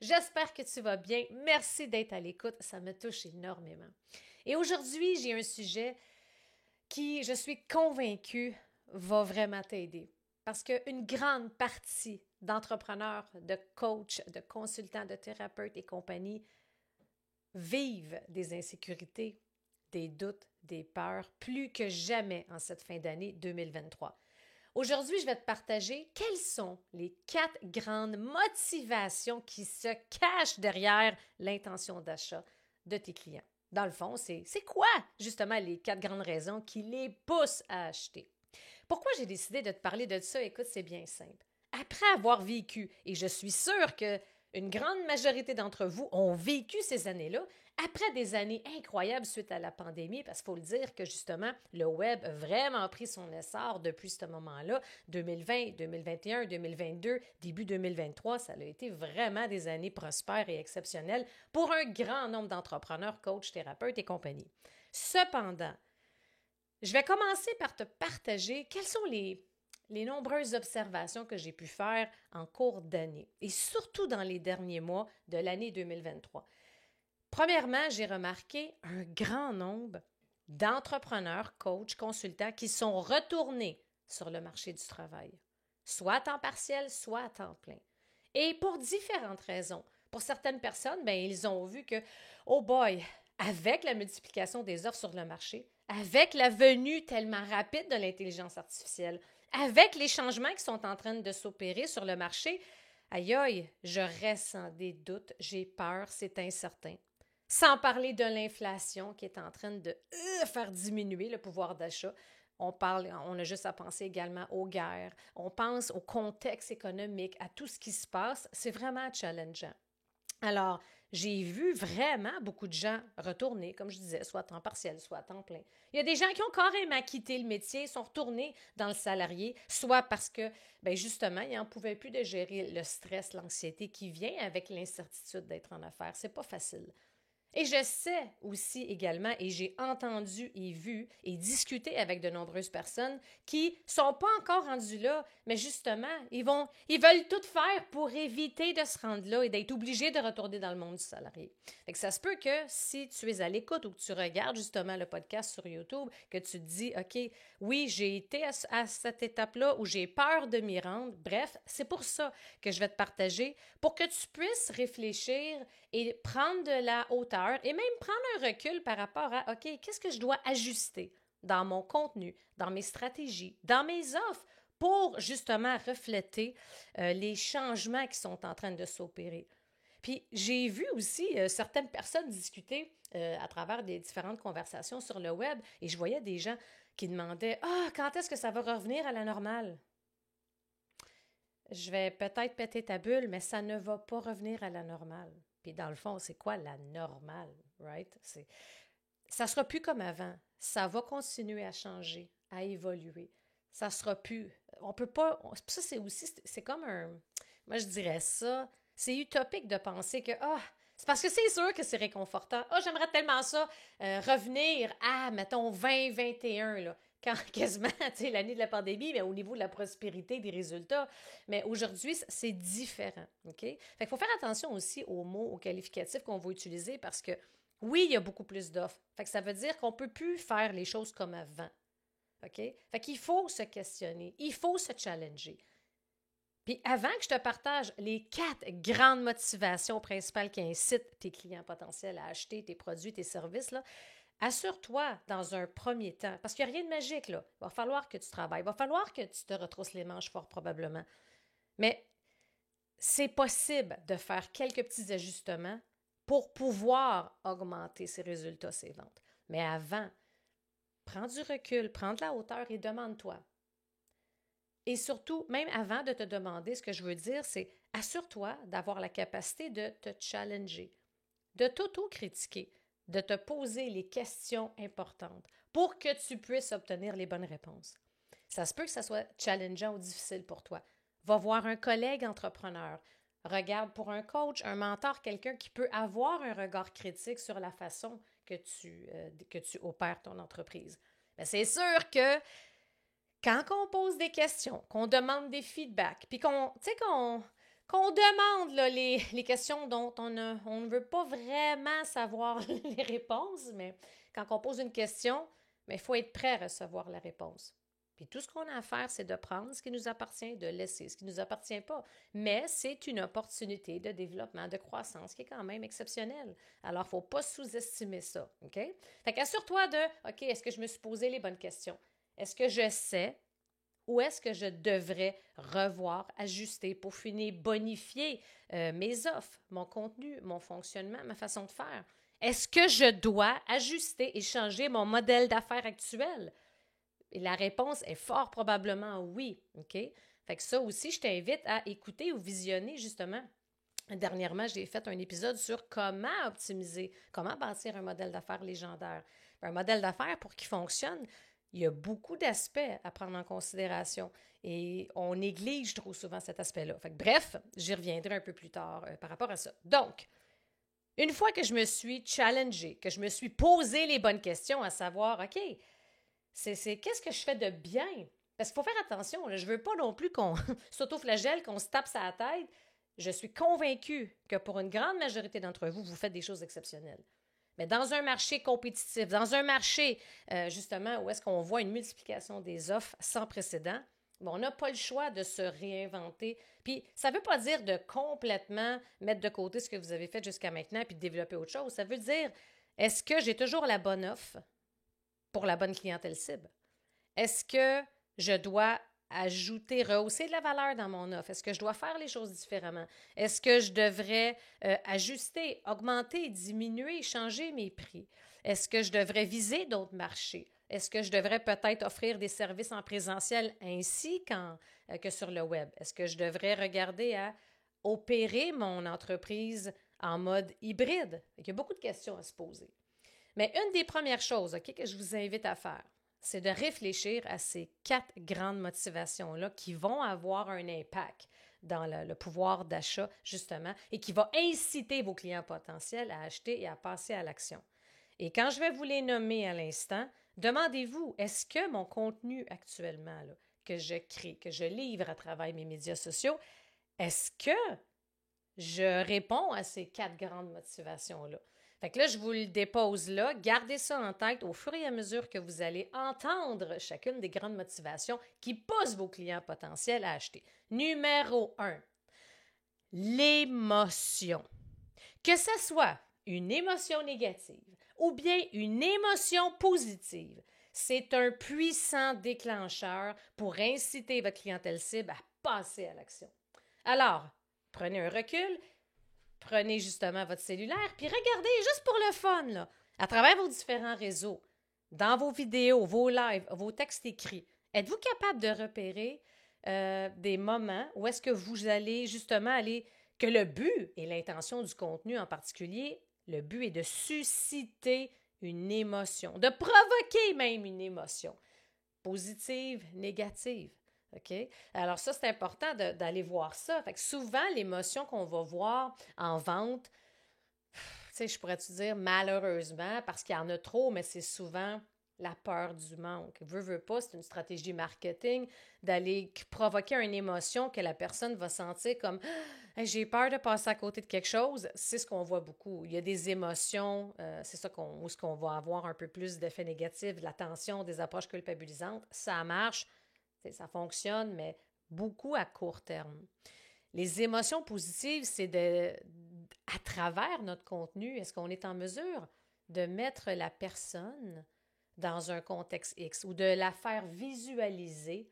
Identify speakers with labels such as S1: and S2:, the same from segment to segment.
S1: J'espère que tu vas bien. Merci d'être à l'écoute. Ça me touche énormément. Et aujourd'hui, j'ai un sujet qui, je suis convaincue, va vraiment t'aider. Parce qu'une grande partie d'entrepreneurs, de coachs, de consultants, de thérapeutes et compagnie vivent des insécurités, des doutes, des peurs, plus que jamais en cette fin d'année 2023. Aujourd'hui, je vais te partager quelles sont les 4 grandes motivations qui se cachent derrière l'intention d'achat de tes clients. Dans le fond, c'est quoi justement les 4 grandes raisons qui les poussent à acheter? Pourquoi j'ai décidé de te parler de ça? Écoute, c'est bien simple. Après avoir vécu, et je suis sûre que une grande majorité d'entre vous ont vécu ces années-là, après des années incroyables suite à la pandémie, parce qu'il faut le dire que justement, le web a vraiment pris son essor depuis ce moment-là, 2020, 2021, 2022, début 2023, ça a été vraiment des années prospères et exceptionnelles pour un grand nombre d'entrepreneurs, coachs, thérapeutes et compagnie. Cependant, je vais commencer par te partager quelles sont les nombreuses observations que j'ai pu faire en cours d'année et surtout dans les derniers mois de l'année 2023. Premièrement, j'ai remarqué un grand nombre d'entrepreneurs, coachs, consultants qui sont retournés sur le marché du travail, soit à temps partiel, soit à temps plein. Et pour différentes raisons. Pour certaines personnes, ils ont vu que, oh boy, avec la multiplication des offres sur le marché, avec la venue tellement rapide de l'intelligence artificielle, avec les changements qui sont en train de s'opérer sur le marché, aïe aïe, je ressens des doutes, j'ai peur, c'est incertain. Sans parler de l'inflation qui est en train de faire diminuer le pouvoir d'achat. On a juste à penser également aux guerres. On pense au contexte économique, à tout ce qui se passe. C'est vraiment challengeant. Alors, j'ai vu vraiment beaucoup de gens retourner, comme je disais, soit à temps partiel, soit à temps plein. Il y a des gens qui ont carrément quitté le métier, sont retournés dans le salarié, soit parce que, justement, ils n'en pouvaient plus de gérer le stress, l'anxiété qui vient avec l'incertitude d'être en affaires. C'est pas facile. Et je sais aussi également, et j'ai entendu et vu et discuté avec de nombreuses personnes qui ne sont pas encore rendues là, mais justement, ils veulent tout faire pour éviter de se rendre là et d'être obligés de retourner dans le monde du salarié. Fait que ça se peut que si tu es à l'écoute ou que tu regardes justement le podcast sur YouTube, que tu te dis, OK, oui, j'ai été à cette étape-là où j'ai peur de m'y rendre. Bref, c'est pour ça que je vais te partager pour que tu puisses réfléchir et prendre de la hauteur et même prendre un recul par rapport à, OK, qu'est-ce que je dois ajuster dans mon contenu, dans mes stratégies, dans mes offres pour justement refléter les changements qui sont en train de s'opérer. Puis j'ai vu aussi certaines personnes discuter à travers des différentes conversations sur le web et je voyais des gens qui demandaient Ah, quand est-ce que ça va revenir à la normale? Je vais peut-être péter ta bulle, mais ça ne va pas revenir à la normale. Puis dans le fond, c'est quoi la normale, right? Ça sera plus comme avant. Ça va continuer à changer, à évoluer. Ça sera plus. On peut pas. Ça, c'est aussi. C'est comme un. Moi, je dirais ça. C'est utopique de penser que. C'est parce que c'est sûr que c'est réconfortant. J'aimerais tellement ça. Revenir à, mettons, 2021, là. Quand quasiment, tu sais, l'année de la pandémie, mais au niveau de la prospérité, des résultats. Mais aujourd'hui, c'est différent. OK? Fait qu'il faut faire attention aussi aux mots, aux qualificatifs qu'on va utiliser parce que oui, il y a beaucoup plus d'offres. Fait que ça veut dire qu'on ne peut plus faire les choses comme avant. OK? Fait qu'il faut se questionner, il faut se challenger. Puis avant que je te partage les 4 grandes motivations principales qui incitent tes clients potentiels à acheter tes produits, tes services, là, assure-toi dans un premier temps, parce qu'il n'y a rien de magique, là. Il va falloir que tu travailles, il va falloir que tu te retrousses les manches fort probablement. Mais c'est possible de faire quelques petits ajustements pour pouvoir augmenter ses résultats, ses ventes. Mais avant, prends du recul, prends de la hauteur et demande-toi. Et surtout, même avant de te demander, ce que je veux dire, c'est assure-toi d'avoir la capacité de te challenger, de t'auto-critiquer, de te poser les questions importantes pour que tu puisses obtenir les bonnes réponses. Ça se peut que ça soit challengeant ou difficile pour toi. Va voir un collègue entrepreneur. Regarde pour un coach, un mentor, quelqu'un qui peut avoir un regard critique sur la façon que tu opères ton entreprise. Mais c'est sûr que quand on pose des questions, qu'on demande des feedbacks, puis qu'on qu'on demande là, les questions dont on ne veut pas vraiment savoir les réponses, mais quand on pose une question, il faut être prêt à recevoir la réponse. Puis tout ce qu'on a à faire, c'est de prendre ce qui nous appartient, de laisser ce qui ne nous appartient pas. Mais c'est une opportunité de développement, de croissance qui est quand même exceptionnelle. Alors, il ne faut pas sous-estimer ça, OK? Fait qu'assure-toi de, OK, est-ce que je me suis posé les bonnes questions? Est-ce que je sais ou est-ce que je devrais revoir, ajuster, peaufiner, bonifier mes offres, mon contenu, mon fonctionnement, ma façon de faire? Est-ce que je dois ajuster et changer mon modèle d'affaires actuel? Et la réponse est fort probablement oui, OK? Fait que ça aussi, je t'invite à écouter ou visionner justement. Dernièrement, j'ai fait un épisode sur comment optimiser, comment bâtir un modèle d'affaires légendaire. Un modèle d'affaires, pour qu'il fonctionne, il y a beaucoup d'aspects à prendre en considération et on néglige trop souvent cet aspect-là. Fait que, bref, j'y reviendrai un peu plus tard par rapport à ça. Donc, une fois que je me suis challengée, que je me suis posé les bonnes questions, à savoir, OK, c'est qu'est-ce que je fais de bien? Parce qu'il faut faire attention, là, je ne veux pas non plus qu'on s'autoflagelle, qu'on se tape sa tête. Je suis convaincue que pour une grande majorité d'entre vous, vous faites des choses exceptionnelles. Mais dans un marché compétitif, dans un marché justement où est-ce qu'on voit une multiplication des offres sans précédent, on n'a pas le choix de se réinventer. Puis ça ne veut pas dire de complètement mettre de côté ce que vous avez fait jusqu'à maintenant puis de développer autre chose. Ça veut dire, est-ce que j'ai toujours la bonne offre pour la bonne clientèle cible? Est-ce que je dois ajouter, rehausser de la valeur dans mon offre? Est-ce que je dois faire les choses différemment? Est-ce que je devrais ajuster, augmenter, diminuer, changer mes prix? Est-ce que je devrais viser d'autres marchés? Est-ce que je devrais peut-être offrir des services en présentiel ainsi que sur le web? Est-ce que je devrais regarder à opérer mon entreprise en mode hybride? Il y a beaucoup de questions à se poser. Mais une des premières choses que je vous invite à faire, c'est de réfléchir à ces 4 grandes motivations-là qui vont avoir un impact dans le pouvoir d'achat, justement, et qui va inciter vos clients potentiels à acheter et à passer à l'action. Et quand je vais vous les nommer à l'instant, demandez-vous, est-ce que mon contenu actuellement, là, que je crée, que je livre à travers mes médias sociaux, est-ce que je réponds à ces 4 grandes motivations-là? Fait que là, je vous le dépose là. Gardez ça en tête au fur et à mesure que vous allez entendre chacune des grandes motivations qui poussent vos clients potentiels à acheter. Numéro 1, l'émotion. Que ce soit une émotion négative ou bien une émotion positive, c'est un puissant déclencheur pour inciter votre clientèle cible à passer à l'action. Alors, prenez un recul. Prenez justement votre cellulaire, puis regardez juste pour le fun, là, à travers vos différents réseaux, dans vos vidéos, vos lives, vos textes écrits. Êtes-vous capable de repérer des moments où est-ce que vous allez justement que le but et l'intention du contenu en particulier, le but est de susciter une émotion, de provoquer même une émotion, positive, négative. OK? Alors ça, c'est important d'aller voir ça. Fait que souvent, l'émotion qu'on va voir en vente, tu sais, je pourrais te dire malheureusement, parce qu'il y en a trop, mais c'est souvent la peur du manque. Veux pas, c'est une stratégie marketing d'aller provoquer une émotion que la personne va sentir comme hey, j'ai peur de passer à côté de quelque chose. C'est ce qu'on voit beaucoup. Il y a des émotions, c'est ça où ce qu'on va avoir un peu plus d'effets négatifs, de la tension, des approches culpabilisantes. Ça marche. Ça fonctionne, mais beaucoup à court terme. Les émotions positives, c'est à travers notre contenu, est-ce qu'on est en mesure de mettre la personne dans un contexte X ou de la faire visualiser?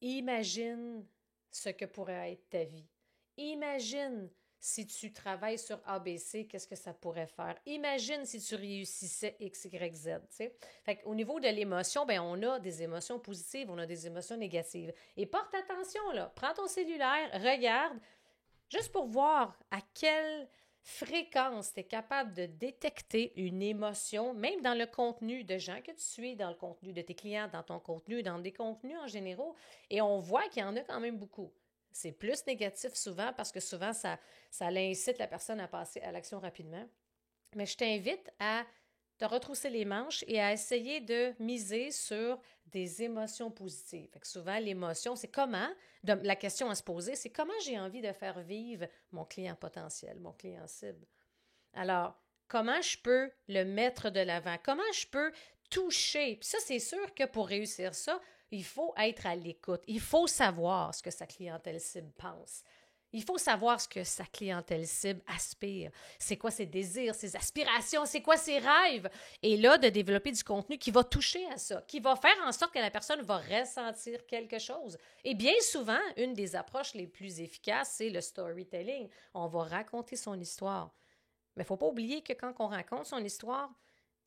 S1: Imagine ce que pourrait être ta vie. Imagine si tu travailles sur ABC, qu'est-ce que ça pourrait faire? Imagine si tu réussissais X, Y, Z. T'sais? Fait qu'au niveau de l'émotion, on a des émotions positives, on a des émotions négatives. Et porte attention, là. Prends ton cellulaire, regarde, juste pour voir à quelle fréquence tu es capable de détecter une émotion, même dans le contenu de gens que tu suis, dans le contenu de tes clients, dans ton contenu, dans des contenus en général. Et on voit qu'il y en a quand même beaucoup. C'est plus négatif souvent parce que souvent, ça incite la personne à passer à l'action rapidement. Mais je t'invite à de retrousser les manches et à essayer de miser sur des émotions positives. Fait que souvent, l'émotion, c'est comment, la question à se poser, c'est comment j'ai envie de faire vivre mon client potentiel, mon client cible. Alors, comment je peux le mettre de l'avant? Comment je peux toucher? Puis ça, c'est sûr que pour réussir ça, il faut être à l'écoute. Il faut savoir ce que sa clientèle cible pense. Il faut savoir ce que sa clientèle cible aspire. C'est quoi ses désirs, ses aspirations, c'est quoi ses rêves. Et là, de développer du contenu qui va toucher à ça, qui va faire en sorte que la personne va ressentir quelque chose. Et bien souvent, une des approches les plus efficaces, c'est le storytelling. On va raconter son histoire. Mais il ne faut pas oublier que quand on raconte son histoire,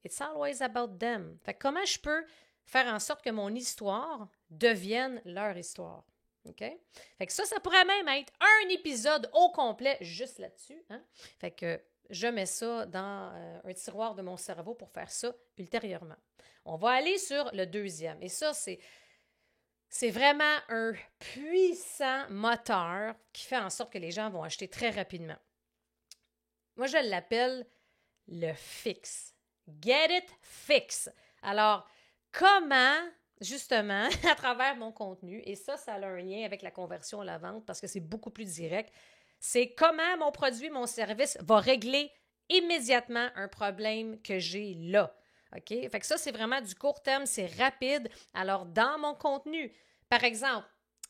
S1: it's always about them. Fait que comment je peux faire en sorte que mon histoire devienne leur histoire? OK? Fait que ça pourrait même être un épisode au complet juste là-dessus. Hein? Fait que je mets ça dans un tiroir de mon cerveau pour faire ça ultérieurement. On va aller sur le deuxième. Et ça, c'est vraiment un puissant moteur qui fait en sorte que les gens vont acheter très rapidement. Moi, je l'appelle le fixe. Get it fix. Alors, comment, justement, à travers mon contenu, et ça a un lien avec la conversion à la vente parce que c'est beaucoup plus direct, c'est comment mon produit, mon service va régler immédiatement un problème que j'ai là. OK? Fait que ça, c'est vraiment du court terme, c'est rapide. Alors, dans mon contenu, par exemple,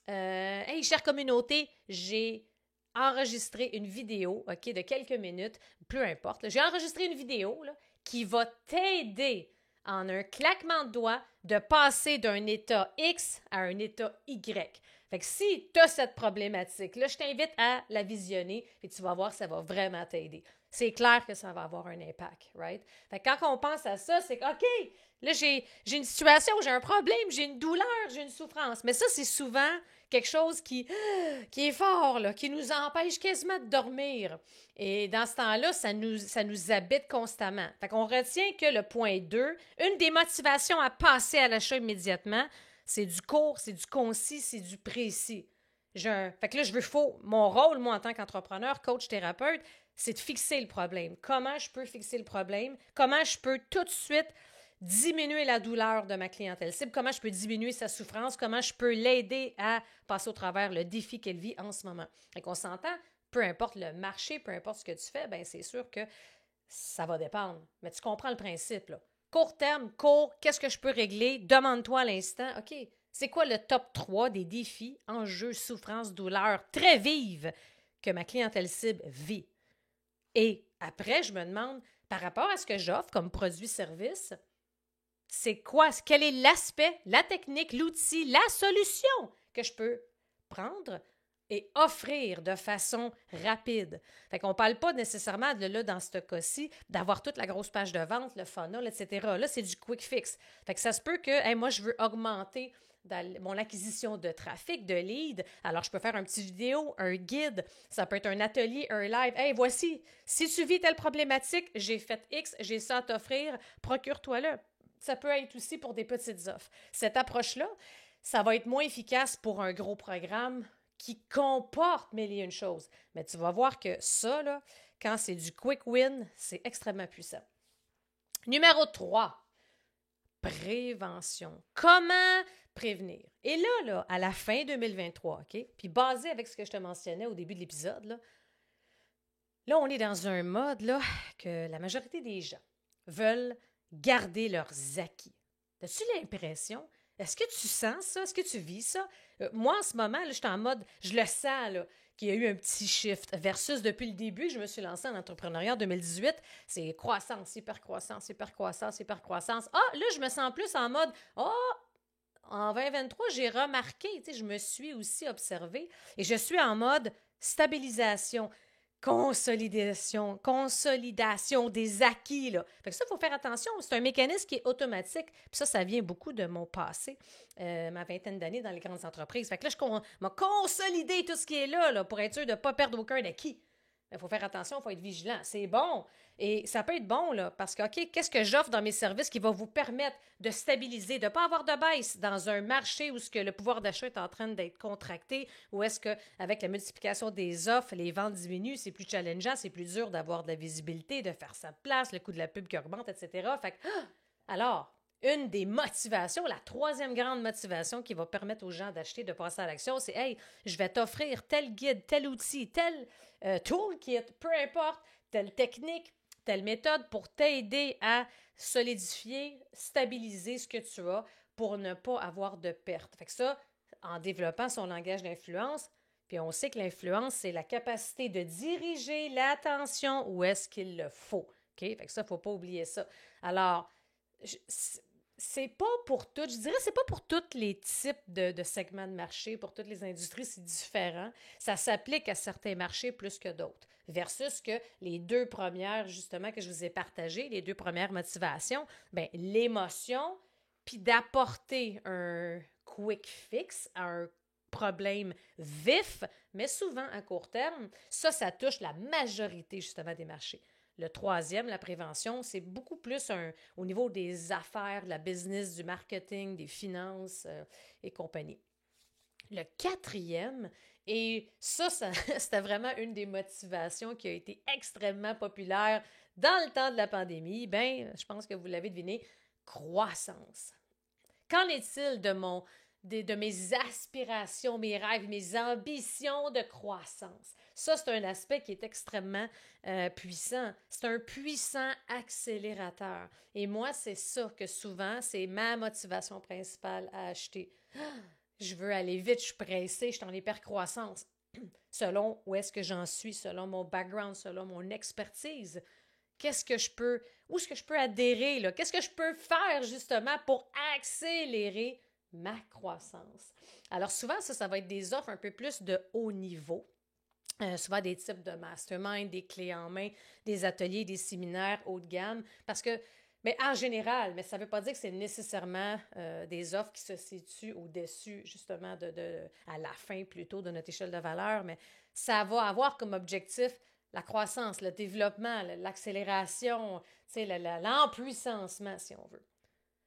S1: hey, chère communauté, j'ai enregistrer une vidéo, OK, de quelques minutes, peu importe. J'ai enregistré une vidéo là, qui va t'aider en un claquement de doigts de passer d'un état X à un état Y. Fait que si tu as cette problématique-là, je t'invite à la visionner et tu vas voir, ça va vraiment t'aider. C'est clair que ça va avoir un impact, right? Fait que quand on pense à ça, c'est que, OK, là, j'ai une situation, j'ai un problème, j'ai une douleur, j'ai une souffrance. Mais ça, c'est souvent quelque chose qui est fort, là, qui nous empêche quasiment de dormir. Et dans ce temps-là, ça nous habite constamment. Fait qu'on retient que le point 2, une des motivations à passer à l'achat immédiatement, c'est du court, c'est du concis, c'est du précis. Fait que là, mon rôle, moi, en tant qu'entrepreneur, coach, thérapeute, c'est de fixer le problème. Comment je peux fixer le problème? Comment je peux tout de suite diminuer la douleur de ma clientèle cible? Comment je peux diminuer sa souffrance? Comment je peux l'aider à passer au travers le défi qu'elle vit en ce moment? Et qu'on s'entend, peu importe le marché, peu importe ce que tu fais, bien, c'est sûr que ça va dépendre. Mais tu comprends le principe, là. Court terme, qu'est-ce que je peux régler? Demande-toi à l'instant, OK, c'est quoi le top 3 des défis, enjeux, souffrances, douleurs très vives que ma clientèle cible vit? Et après, je me demande, par rapport à ce que j'offre comme produit-service, c'est quoi? Quel est l'aspect, la technique, l'outil, la solution que je peux prendre et offrir de façon rapide? Fait qu'on ne parle pas nécessairement de là, dans ce cas-ci, d'avoir toute la grosse page de vente, le funnel, etc. Là, c'est du quick fix. Fait que ça se peut que, hey, moi, je veux augmenter dans mon acquisition de trafic, de leads. Alors, je peux faire un petit vidéo, un guide, ça peut être un atelier, un live. Hey, voici, si tu vis telle problématique, j'ai fait X, j'ai ça à t'offrir, procure-toi-le. Ça peut être aussi pour des petites offres. Cette approche-là, ça va être moins efficace pour un gros programme qui comporte mille et une choses. Mais tu vas voir que ça, là, quand c'est du quick win, c'est extrêmement puissant. Numéro 3, prévention. Comment prévenir? Et là, à la fin 2023, OK? Puis basé avec ce que je te mentionnais au début de l'épisode, là, on est dans un mode là, que la majorité des gens veulent garder leurs acquis. As-tu l'impression? Est-ce que tu sens ça? Est-ce que tu vis ça? Moi, en ce moment, là, je suis en mode, je le sens, là, qu'il y a eu un petit shift versus depuis le début, je me suis lancée en entrepreneuriat en 2018. C'est croissance, hyper croissance, hyper croissance, hyper croissance. Ah, là, je me sens plus en mode, en 2023, j'ai remarqué, je me suis aussi observée et je suis en mode stabilisation, consolidation des acquis, là. Fait que ça, il faut faire attention. C'est un mécanisme qui est automatique. Puis ça vient beaucoup de mon passé, ma vingtaine d'années dans les grandes entreprises. Fait que là, je m'a consolidé tout ce qui est là pour être sûr de ne pas perdre aucun acquis. Il faut faire attention, il faut être vigilant. C'est bon. Et ça peut être bon, là, parce que, OK, qu'est-ce que j'offre dans mes services qui va vous permettre de stabiliser, de ne pas avoir de baisse dans un marché où ce que le pouvoir d'achat est en train d'être contracté, ou est-ce qu'avec la multiplication des offres, les ventes diminuent, c'est plus challengeant, c'est plus dur d'avoir de la visibilité, de faire sa place, le coût de la pub qui augmente, etc. Fait que, alors, une des motivations, la troisième grande motivation qui va permettre aux gens d'acheter, de passer à l'action, c'est « Hey, je vais t'offrir tel guide, tel outil, tel toolkit, peu importe, telle technique, telle méthode pour t'aider à solidifier, stabiliser ce que tu as pour ne pas avoir de perte. » Fait que ça, en développant son langage d'influence, puis on sait que l'influence, c'est la capacité de diriger l'attention où est-ce qu'il le faut. OK? Fait que ça, il ne faut pas oublier ça. Alors, c'est pas pour toutes, je dirais, c'est pas pour tous les types de segments de marché, pour toutes les industries, c'est différent. Ça s'applique à certains marchés plus que d'autres. Versus que les deux premières, justement, que je vous ai partagées, les deux premières motivations, bien, l'émotion, puis d'apporter un quick fix à un problème vif, mais souvent à court terme, ça touche la majorité, justement, des marchés. Le troisième, la prévention, c'est beaucoup plus au niveau des affaires, de la business, du marketing, des finances et compagnie. Le quatrième, et ça c'était vraiment une des motivations qui a été extrêmement populaire dans le temps de la pandémie, bien, je pense que vous l'avez deviné, croissance. Qu'en est-il de mes aspirations, mes rêves, mes ambitions de croissance? Ça, c'est un aspect qui est extrêmement puissant. C'est un puissant accélérateur. Et moi, c'est ça que souvent, c'est ma motivation principale à acheter. Je veux aller vite, je suis pressée, je suis en hypercroissance. Selon où est-ce que j'en suis, selon mon background, selon mon expertise. Où est-ce que je peux adhérer, là? Qu'est-ce que je peux faire justement pour accélérer ma croissance? Alors souvent, ça va être des offres un peu plus de haut niveau. Souvent des types de mastermind, des clés en main, des ateliers, des séminaires haut de gamme. Parce que, mais en général, mais ça ne veut pas dire que c'est nécessairement des offres qui se situent au-dessus, justement, à la fin plutôt de notre échelle de valeur, mais ça va avoir comme objectif la croissance, le développement, l'accélération, l'empuissancement, si on veut.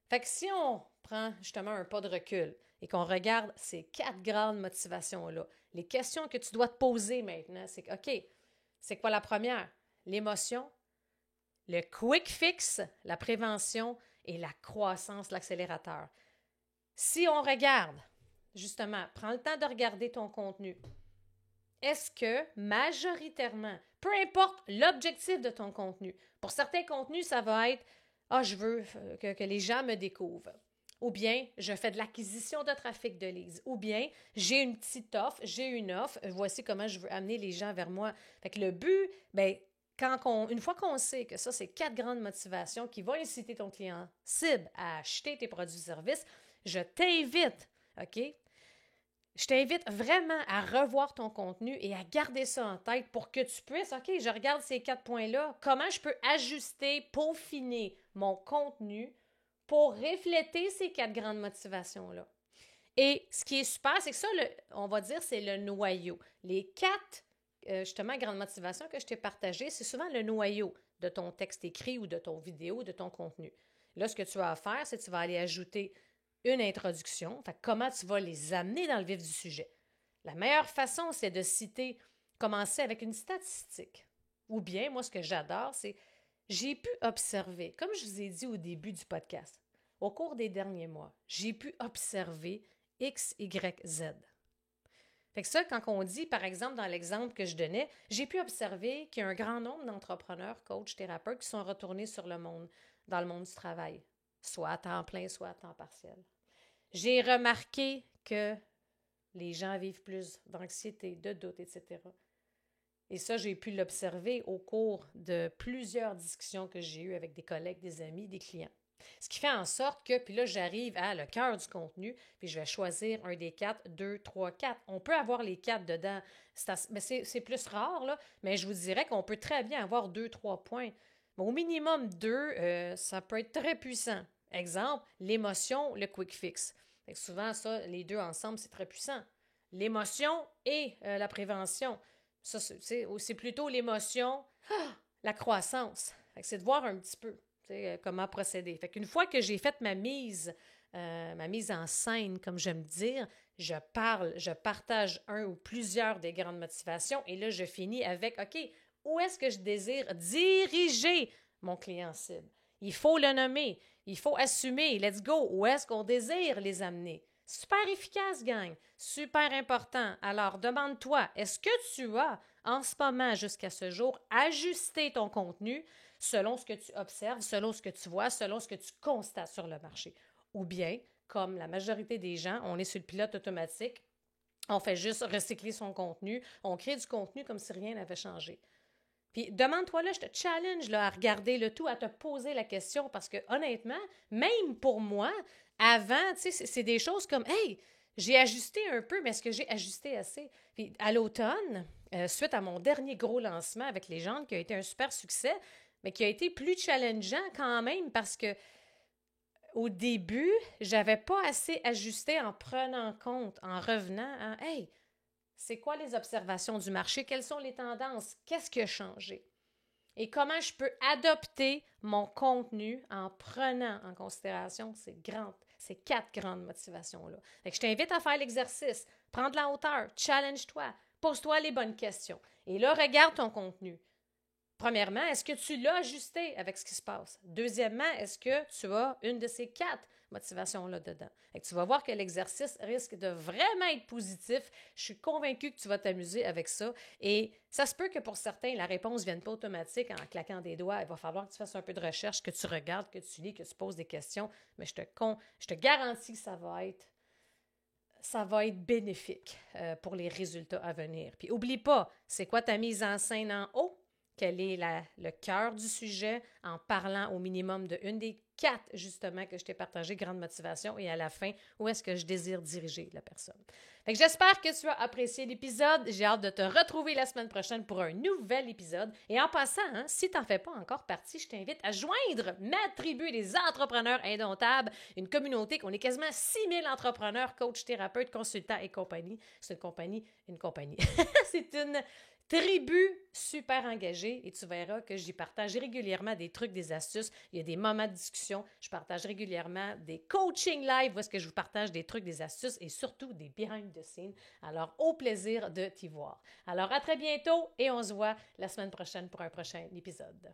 S1: Fait que si on prend justement un pas de recul et qu'on regarde ces 4 grandes motivations-là, les questions que tu dois te poser maintenant, c'est que, OK, c'est quoi la première? L'émotion, le quick fix, la prévention et la croissance, l'accélérateur. Si on regarde, justement, prends le temps de regarder ton contenu. Est-ce que majoritairement, peu importe l'objectif de ton contenu, pour certains contenus, ça va être « Ah, je veux que les gens me découvrent ». Ou bien, je fais de l'acquisition de trafic de leads. Ou bien, j'ai une petite offre, j'ai une offre, voici comment je veux amener les gens vers moi. Fait que le but, bien, une fois qu'on sait que ça, c'est 4 grandes motivations qui vont inciter ton client cible à acheter tes produits et services, je t'invite, OK? Je t'invite vraiment à revoir ton contenu et à garder ça en tête pour que tu puisses, OK, je regarde ces 4 points-là, comment je peux ajuster, peaufiner mon contenu pour refléter ces 4 grandes motivations-là. Et ce qui est super, c'est que ça, on va dire, c'est le noyau. Les 4, justement, grandes motivations que je t'ai partagées, c'est souvent le noyau de ton texte écrit ou de ton vidéo, de ton contenu. Là, ce que tu vas faire, c'est que tu vas aller ajouter une introduction. Fait, comment tu vas les amener dans le vif du sujet? La meilleure façon, c'est de commencer avec une statistique. Ou bien, moi, ce que j'adore, c'est j'ai pu observer, comme je vous ai dit au début du podcast, au cours des derniers mois, j'ai pu observer X, Y, Z. Fait que ça, quand on dit, par exemple, dans l'exemple que je donnais, j'ai pu observer qu'il y a un grand nombre d'entrepreneurs, coachs, thérapeutes qui sont retournés dans le monde du travail, soit à temps plein, soit à temps partiel. J'ai remarqué que les gens vivent plus d'anxiété, de doute, etc. Et ça, j'ai pu l'observer au cours de plusieurs discussions que j'ai eues avec des collègues, des amis, des clients. Ce qui fait en sorte que, puis là, j'arrive à le cœur du contenu, puis je vais choisir un des 4, 2, 3, 4. On peut avoir les 4 dedans, mais c'est plus rare, là, mais je vous dirais qu'on peut très bien avoir 2, 3 points. Mais au minimum 2, ça peut être très puissant. Exemple, l'émotion, le quick fix. Fait que souvent, ça, les deux ensemble, c'est très puissant. L'émotion et la prévention. Ça, c'est plutôt l'émotion, la croissance. Fait que c'est de voir un petit peu comment procéder. Fait qu'une fois que j'ai fait ma mise en scène, comme j'aime dire, je parle, je partage un ou plusieurs des grandes motivations et là, je finis avec, OK, où est-ce que je désire diriger mon client cible? Il faut le nommer, il faut assumer, let's go, où est-ce qu'on désire les amener? Super efficace, gang, super important. Alors, demande-toi, est-ce que tu as, en ce moment, jusqu'à ce jour, ajusté ton contenu selon ce que tu observes, selon ce que tu vois, selon ce que tu constates sur le marché? Ou bien, comme la majorité des gens, on est sur le pilote automatique, on fait juste recycler son contenu, on crée du contenu comme si rien n'avait changé. Puis demande-toi là, je te challenge là, à regarder le tout, à te poser la question parce que honnêtement, même pour moi, avant, tu sais, c'est des choses comme hey, j'ai ajusté un peu, mais est-ce que j'ai ajusté assez? Puis à l'automne, suite à mon dernier gros lancement avec les gens qui a été un super succès, mais qui a été plus challengeant quand même parce que au début, j'avais pas assez ajusté en prenant compte, en revenant à hey, c'est quoi les observations du marché? Quelles sont les tendances? Qu'est-ce qui a changé? Et comment je peux adopter mon contenu en prenant en considération ces 4 grandes motivations-là. Fait que je t'invite à faire l'exercice, prends de la hauteur, challenge-toi, pose-toi les bonnes questions. Et là, regarde ton contenu. Premièrement, est-ce que tu l'as ajusté avec ce qui se passe? Deuxièmement, est-ce que tu as une de ces 4 motivations-là dedans? Et tu vas voir que l'exercice risque de vraiment être positif. Je suis convaincue que tu vas t'amuser avec ça. Et ça se peut que pour certains, la réponse ne vienne pas automatique en claquant des doigts. Il va falloir que tu fasses un peu de recherche, que tu regardes, que tu lis, que tu poses des questions. Mais je te garantis que ça va être bénéfique pour les résultats à venir. Puis oublie pas, c'est quoi ta mise en scène en haut? Quel est le cœur du sujet en parlant au minimum de une des 4, justement, que je t'ai partagé, grande motivation, et à la fin, où est-ce que je désire diriger la personne. Fait que j'espère que tu as apprécié l'épisode. J'ai hâte de te retrouver la semaine prochaine pour un nouvel épisode. Et en passant, si tu n'en fais pas encore partie, je t'invite à joindre ma tribu des entrepreneurs indomptables, une communauté qu'on est quasiment 6000 entrepreneurs, coachs, thérapeutes, consultants et compagnie. C'est une compagnie. C'est une tribu super engagée et tu verras que j'y partage régulièrement des trucs, des astuces. Il y a des moments de discussion. Je partage régulièrement des coaching live où est-ce que je vous partage des trucs, des astuces et surtout des behind the scenes. Alors, au plaisir de t'y voir. Alors, à très bientôt et on se voit la semaine prochaine pour un prochain épisode.